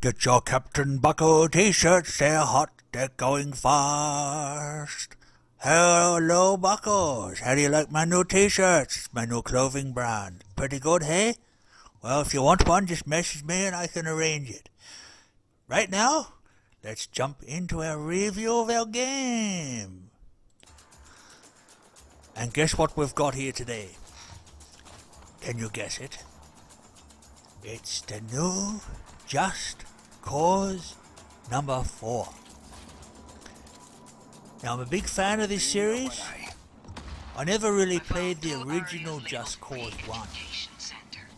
Get your Captain Bucko t-shirts, they're hot, they're going fast. Hello, Buckos. How do you like my new t-shirts? My new clothing brand. Pretty good, hey? Well, if you want one, just message me and I can arrange it. Right now, let's jump into a review of our game. And guess what we've got here today? Can you guess it? It's the new Just Cause number 4. Now, I'm a big fan of this series. I never really played the original Just Cause 1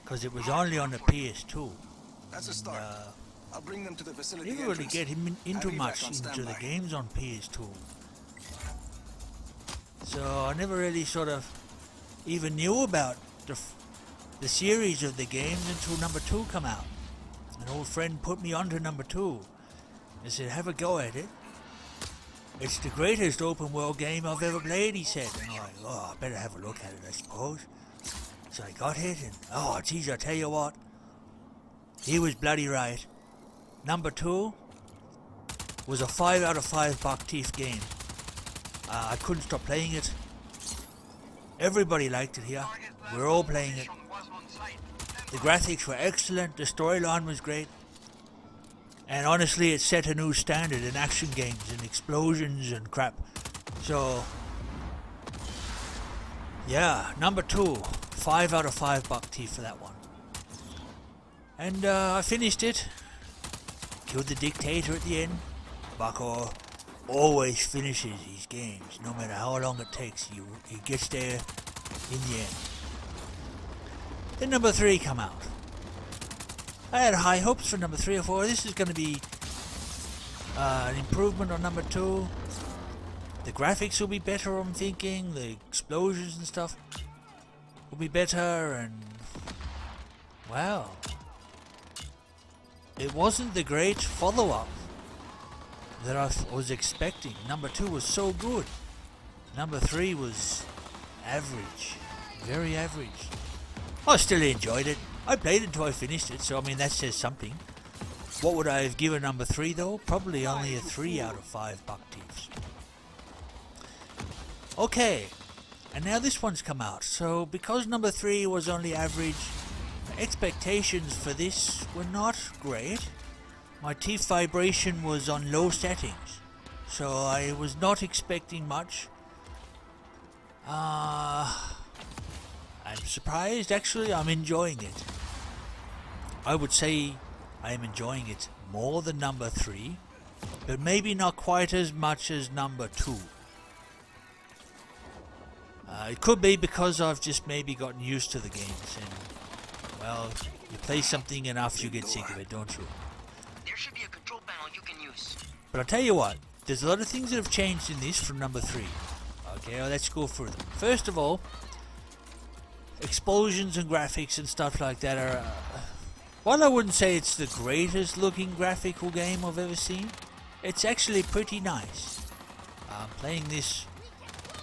because it was only on the PS2. That's a start. I'll bring them to the facility. Didn't really get him into much into the games on PS2. So I never really sort of even knew about the series of the games until number 2 come out. An old friend put me onto number 2 and said, have a go at it. It's the greatest open world game I've ever played, he said. And I'm like, oh, I better have a look at it, I suppose. So I got it and, oh geez, I tell you what. He was bloody right. Number 2 was a 5 out of 5 buck teeth game. I couldn't stop playing it. Everybody liked it here. We're all playing it. The graphics were excellent, the storyline was great. And honestly, it set a new standard in action games and explosions and crap. So, yeah, number 2, 5 out of 5 buck teeth for that one. And I finished it. Killed the dictator at the end. Bucko always finishes his games, no matter how long it takes. He gets there in the end. Then number 3 come out. I had high hopes for number 3 or 4. This is going to be an improvement on number 2. The graphics will be better, I'm thinking. The explosions and stuff will be better. And wow, it wasn't the great follow-up that I was expecting. Number 2 was so good. Number 3 was average, very average. I still enjoyed it. I played it until I finished it, so I mean that says something. What would I have given number 3 though? Probably only a 3 out of 5 buck teeth. Okay, and now this one's come out. So because number 3 was only average, expectations for this were not great. My teeth vibration was on low settings, so I was not expecting much. I'm surprised, actually. I'm enjoying it. I would say I am enjoying it more than number 3, but maybe not quite as much as number 2. It could be because I've just maybe gotten used to the games, and well, you play something enough, you get sick of it, don't you? There should be a control panel you can use. But I'll tell you what, there's a lot of things that have changed in this from number 3. Okay, well, let's go through them. First of all, explosions and graphics and stuff like that are... while I wouldn't say it's the greatest looking graphical game I've ever seen, it's actually pretty nice. I'm playing this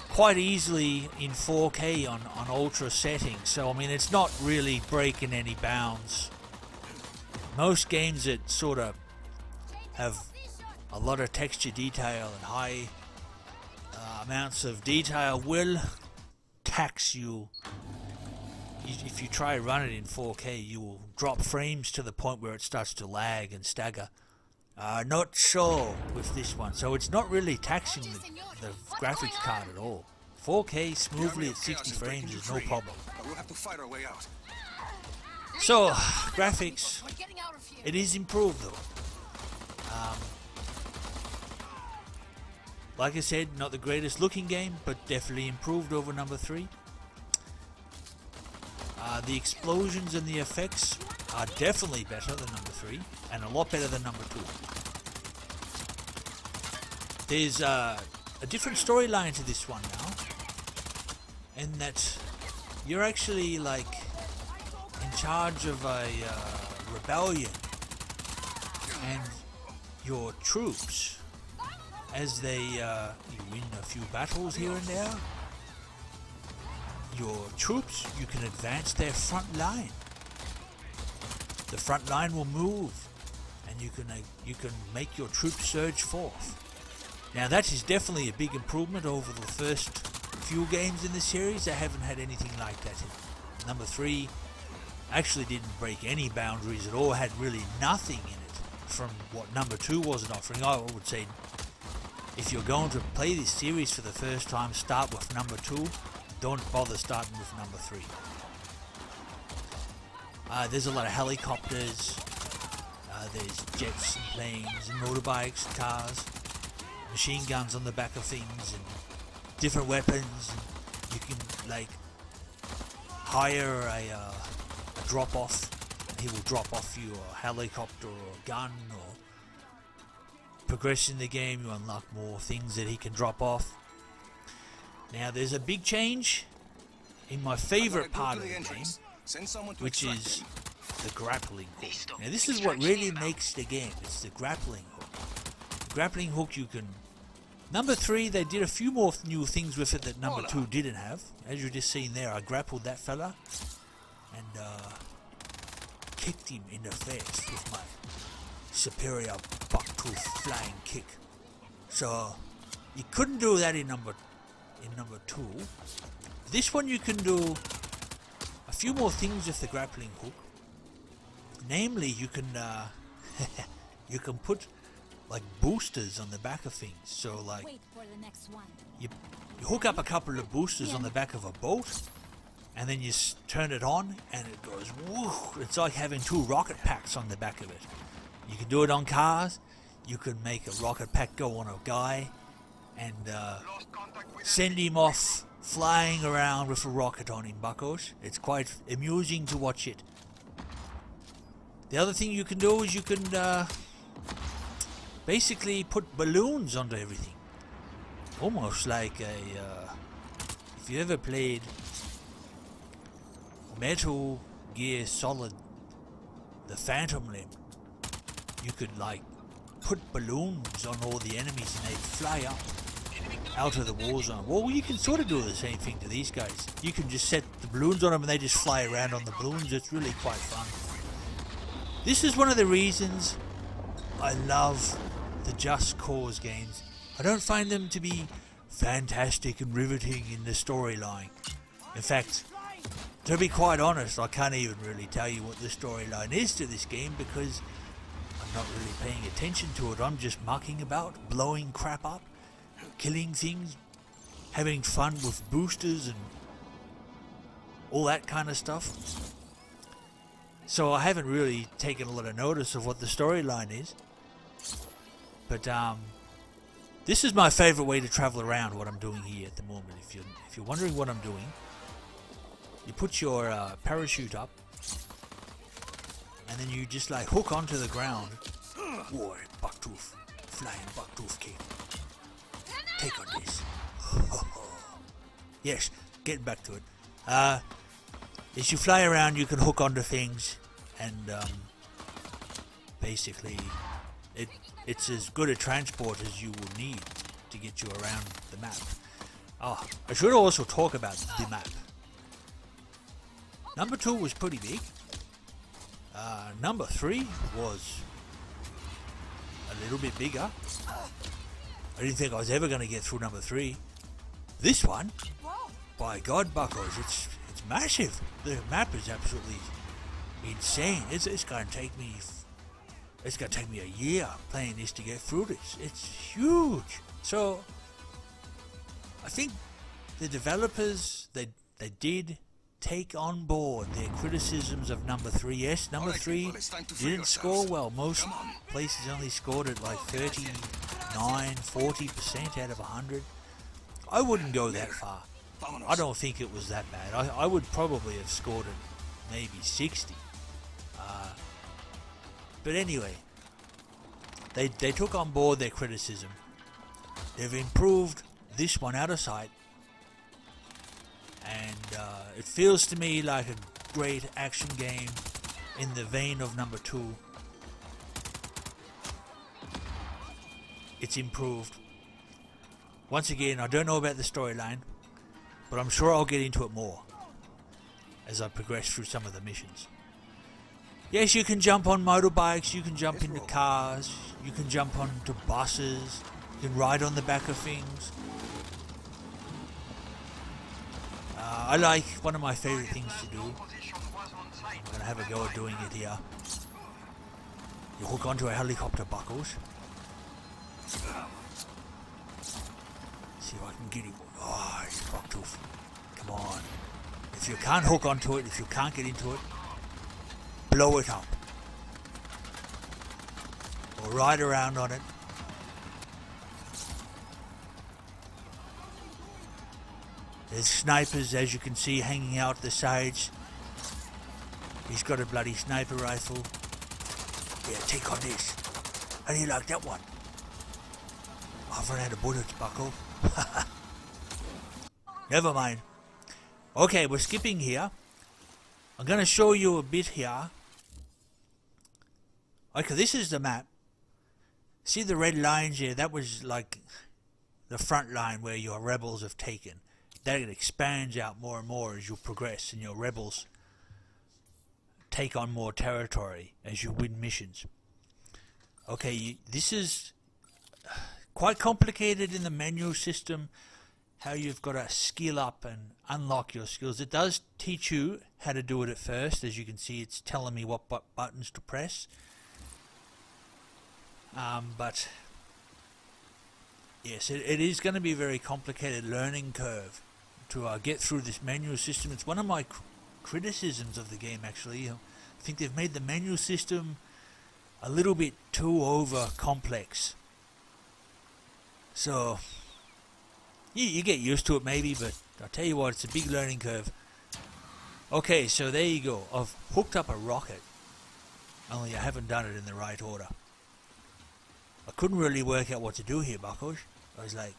quite easily in 4K on ultra settings, so I mean it's not really breaking any bounds. Most games that sort of have a lot of texture detail and high amounts of detail will tax you. If you try to run it in 4K, you will drop frames to the point where it starts to lag and stagger. Not so with this one, so it's not really taxing the graphics card at all. 4K smoothly at 60 frames is no problem. We'll have to fight our way out. So, graphics, it is improved though. Like I said, not the greatest looking game, but definitely improved over number 3. The explosions and the effects are definitely better than number 3, and a lot better than number 2. There's a different storyline to this one now, in that you're actually like in charge of a rebellion, and your troops, as they you win a few battles here and there, your troops, you can advance their front line. The front line will move and you can make your troops surge forth. Now that is definitely a big improvement over the first few games in the series. They haven't had anything like that. Number 3 actually didn't break any boundaries at all, had really nothing in it from what number 2 wasn't offering. I would say if you're going to play this series for the first time, start with number 2. Don't bother starting with number 3. There's a lot of helicopters, there's jets and planes and motorbikes, cars, machine guns on the back of things, and different weapons. And you can like hire a drop-off, and he will drop off you a helicopter or a gun. Or progress in the game, you unlock more things that he can drop off. Now there's a big change in my favorite part of the game, which is the grappling hook. Now this is what really makes the game. It's the grappling hook. The grappling hook, you can... Number 3, they did a few more new things with it that number 2 didn't have. As you just seen there, I grappled that fella and kicked him in the face with my superior buck-tooth flying kick. So you couldn't do that in number 2. This one you can do a few more things with the grappling hook. Namely, you can you can put like boosters on the back of things. So like you hook up a couple of boosters on the back of a boat, and then you turn it on and it goes woo. It's like having 2 rocket packs on the back of it. You can do it on cars. You can make a rocket pack go on a guy and send him off flying around with a rocket on him, buckos. It's quite amusing to watch it. The other thing you can do is you can basically put balloons onto everything. Almost like a... if you ever played Metal Gear Solid, the Phantom Limb, you could like put balloons on all the enemies and they'd fly up out of the war zone. Well, you can sort of do the same thing to these guys. You can just set the balloons on them and they just fly around on the balloons. It's really quite fun. This is one of the reasons I love the Just Cause games. I don't find them to be fantastic and riveting in the storyline. In fact, to be quite honest, I can't even really tell you what the storyline is to this game because I'm not really paying attention to it. I'm just mucking about, blowing crap up, killing things, having fun with boosters and all that kind of stuff. So I haven't really taken a lot of notice of what the storyline is. But this is my favorite way to travel around what I'm doing here at the moment. If you're wondering what I'm doing, you put your parachute up and then you just like hook onto the ground. Whoa, bucktooth, flying bucktooth kick. Take on this. Yes, getting back to it. As you fly around, you can hook onto things, and basically, it's as good a transport as you will need to get you around the map. Oh, I should also talk about the map. Number 2 was pretty big. Number 3 was a little bit bigger. I didn't think I was ever going to get through number 3. This one, by God, Buckos, it's massive. The map is absolutely insane. It's going to take me. It's going to take me a year playing this to get through this. It's huge. So I think the developers they did take on board their criticisms of number 3. Yes, number 3 didn't score well. Most places only scored at like 39-40% out of 100. I wouldn't go that far. I don't think it was that bad. I would probably have scored it maybe 60. But anyway, they took on board their criticism. They've improved this one out of sight. And it feels to me like a great action game in the vein of number 2. It's improved. Once again, I don't know about the storyline, but I'm sure I'll get into it more as I progress through some of the missions. Yes, you can jump on motorbikes, you can jump into cars, you can jump onto buses, you can ride on the back of things. I like, one of my favourite things to do, I'm going to have a go at doing it here. You hook onto a helicopter, Buckles. See if I can get him. Oh, he's Bucktooth. Come on. If you can't hook onto it, if you can't get into it, blow it up. Or ride around on it. There's snipers, as you can see, hanging out the sides. He's got a bloody sniper rifle. Yeah, take on this. How do you like that one? I've run out of bullets, Bucko. Never mind. Okay, we're skipping here. I'm going to show you a bit here. Okay, this is the map. See the red lines here? That was like the front line where your rebels have taken. That expands out more and more as you progress, and your rebels take on more territory as you win missions. Okay, this is quite complicated in the menu system, how you've got to skill up and unlock your skills. It does teach you how to do it at first. As you can see, it's telling me what buttons to press. But yes, it is going to be a very complicated learning curve to get through this menu system. It's one of my criticisms of the game, actually. I think they've made the menu system a little bit too over complex. So you get used to it maybe, but I'll tell you what, it's a big learning curve. Okay, so there you go. I've hooked up a rocket, only I haven't done it in the right order. I couldn't really work out what to do here, Bucko. I was like,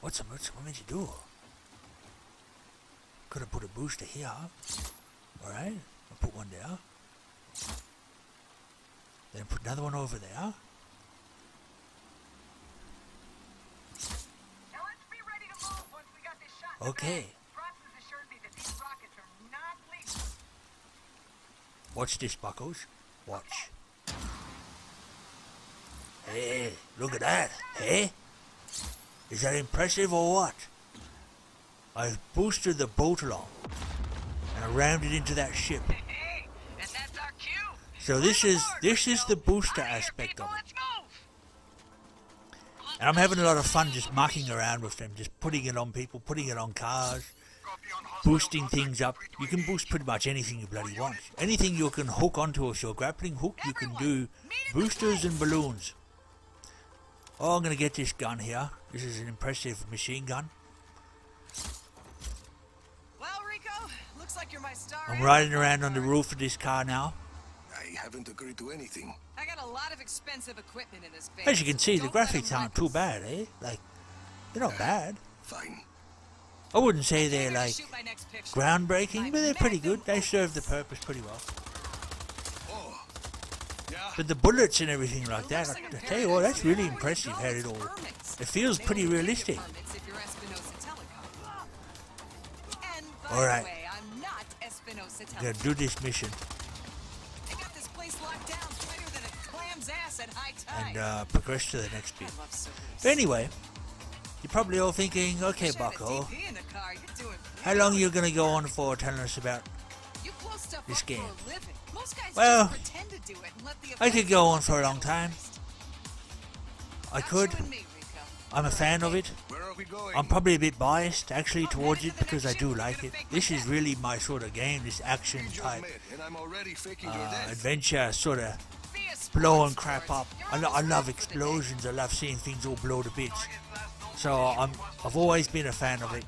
what meant to do? Could have put a booster here. Alright, I'll put one there. Then put another one over there. Okay. Watch this, Buckles. Watch. Hey, look at that. Hey? Is that impressive or what? I've boosted the boat along and I rammed it into that ship. Hey, and that's our cue. So this is the booster aspect of it. And I'm having a lot of fun just mucking around with them, just putting it on people, putting it on cars, boosting things up. You can boost pretty much anything you bloody want. Anything you can hook onto with your grappling hook, you can do boosters and balloons. Oh, I'm going to get this gun here. This is an impressive machine gun. Well, Rico, looks like you're my star. I'm riding around on the roof of this car now. I haven't agreed to anything. I got a lot of expensive equipment in this base. As you can see, the Don't let graphics 'em aren't wreck too bad, eh? Like, they're not bad. Fine. I wouldn't say they're Maybe I like shoot my next picture. groundbreaking, but they're pretty good. They serve the purpose pretty well. Oh. Yeah. But the bullets and everything like that, I tell you what, that's really impressive how it all... It feels pretty realistic. Alright. I'm gonna do this mission and progress to the next bit. But anyway, you're probably all thinking, okay, Bucko, how long are you gonna go on for telling us about this game? Well, I could go on for a long time. I could. I'm a fan of it. Where are we going? I'm probably a bit biased actually towards it because I do like it. This is really my sort of game, this action type And I'm already faking your death. adventure sort of blowing crap up. I love explosions. I love seeing things all blow to bits. So I've always been a fan of it.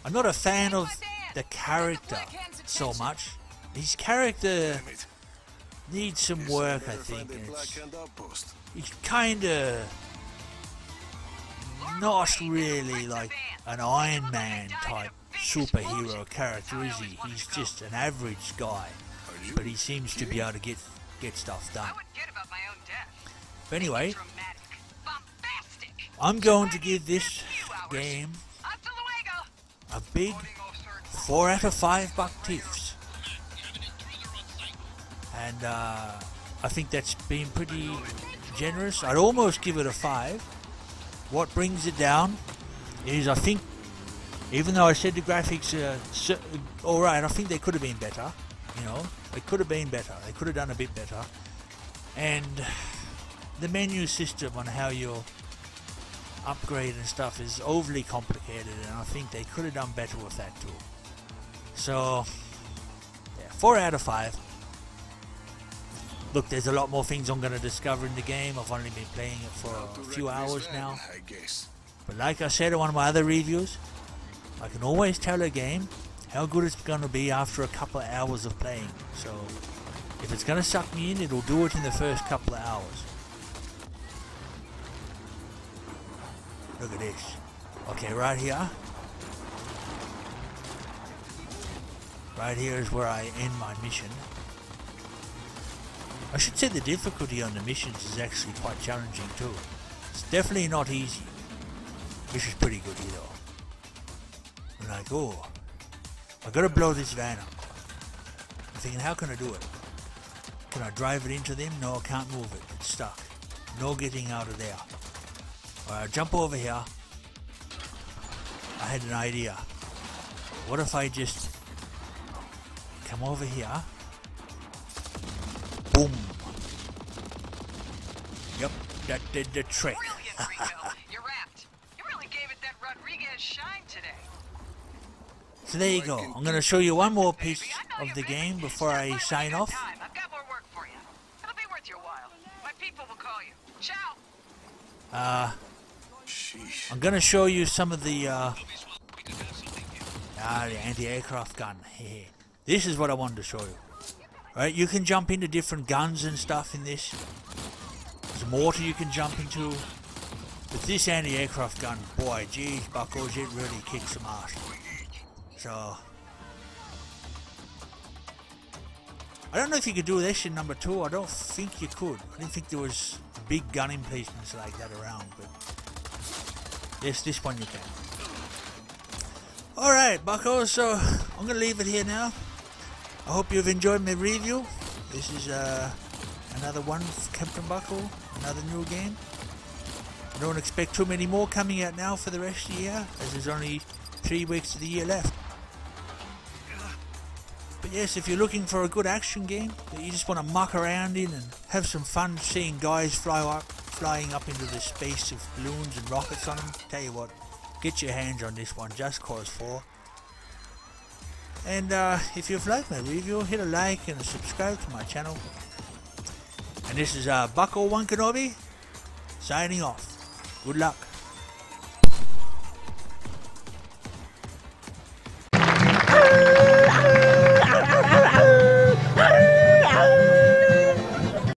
I'm not a fan of the character so much. His character needs some work, I think. He's kind of not really like an Iron Man type superhero character, is he? He's just an average guy, but he seems to be able to get stuff done. But anyway, I'm going to give this game a big 4 out of 5 buck teeths. and I think that's been pretty generous. I'd almost give it a 5. What brings it down is, I think, even though I said the graphics are alright, I think they could have been better. You know, they could have been better. They could have done a bit better. And the menu system on how you upgrade and stuff is overly complicated, and I think they could have done better with that too. So, yeah, 4 out of 5. Look, there's a lot more things I'm going to discover in the game. I've only been playing it for a few hours now. I guess. But like I said in one of my other reviews, I can always tell a game how good it's going to be after a couple of hours of playing. So, if it's going to suck me in, it'll do it in the first couple of hours. Look at this. Okay, right here. Right here is where I end my mission. I should say the difficulty on the missions is actually quite challenging too. It's definitely not easy. This is pretty good though. I'm like, oh, I gotta blow this van up. I'm thinking, how can I do it? Can I drive it into them? No, I can't move it. It's stuck. No getting out of there. Alright, jump over here. I had an idea. What if I just come over here? Boom. Yep, that did the trick. Brilliant, Rico. You're wrapped. You really gave it that Rodriguez shine today. So there you go. I'm going to show you one more piece of the game before I sign off. I've got more work for you. It'll be worth your while. My people will call you. Ciao. Sheesh. I'm going to show you some of the anti-aircraft gun. This is what I wanted to show you. Right, you can jump into different guns and stuff in this. There's mortar you can jump into. But this anti-aircraft gun, boy, geez, Buckos, it really kicks some ass. So, I don't know if you could do this in number 2. I don't think you could. I didn't think there was big gun emplacements like that around, but yes, this one you can. Alright, Bucko, so I'm going to leave it here now. I hope you've enjoyed my review. This is another one for Captain Bucko, another new game. I don't expect too many more coming out now for the rest of the year, as there's only 3 weeks of the year left. But yes, if you're looking for a good action game that you just want to muck around in and have some fun seeing guys flying up into the space of balloons and rockets on them, tell you what, get your hands on this one, Just Cause 4. And if you've liked my review, hit a like and subscribe to my channel. And this is Bucko One Kenobi signing off. Good luck.